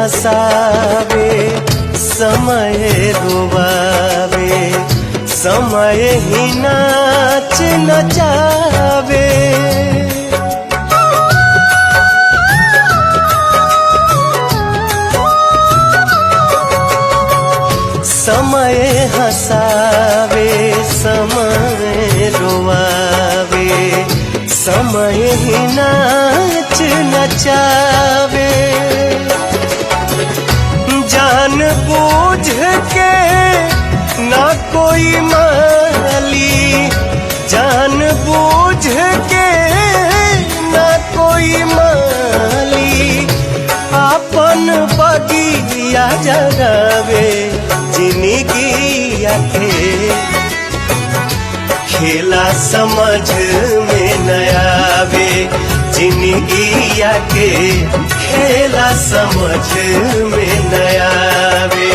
हंसावे समय रुबावे, समय ही नाच नचावे। समय हंसावे समय रुआवे, समय ही नाच नचावे। जान बूझ के ना कोई माली, जान बूझ के ना कोई माली, आपन बगिया जगावे। जिंदगी के खेला समझ में न आवे, जिंदगी के खेला समझ में न आवे।